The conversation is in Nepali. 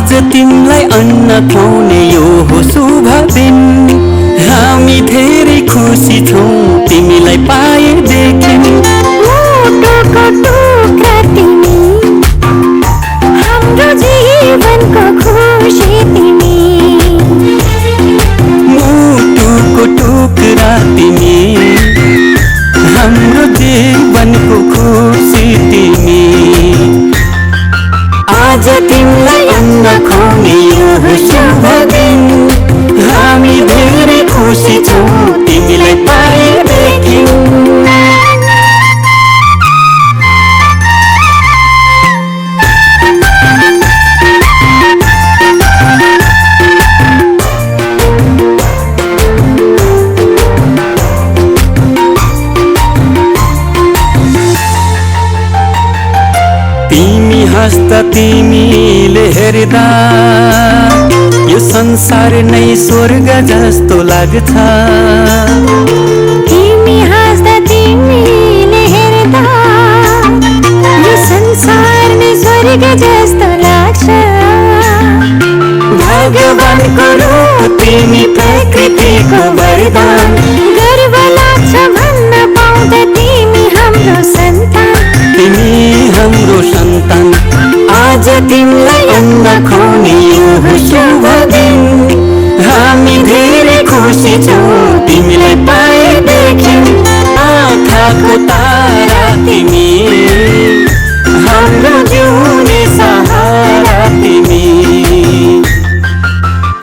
आज तिमीलाई अन्न खुवाउने यो हो शुभ दिन। हामी धेरै खुसी छौँ तिमीलाई पाएदेखि। मुटुको टुक्रा तिमी, हाम्रो जीवनको खुसी तिमी। मुटुको टुक्रा तिमी, हाम्रो जीवनको खुसी तिमी। आज तिमीलाई अन्न खुवाउने यो हो शुभ दिन। हामी धेरै खुसी छौँ तिमीलाई पाएदेखि। तिमी हाँस्दा तिमीले हेर्दा यो संसार नै स्वर्ग जस्तो लाग्छ। तिमी हाँस्दा तिमीले हेर्दा यो संसार नै स्वर्ग जस्तो लाग्छ। भगवानको रूप तिमी, प्रकृतिको वरदान। गर्व लाग्छ भन्न पाउँदा तिमी हाम्रो सन्तान। तिमी हाम्रो सन्तान। आज तिमीलाई अन्न खुवाउने यो हो शुभ दिन। हामी धेरै खुसी छौँ तिमीलाई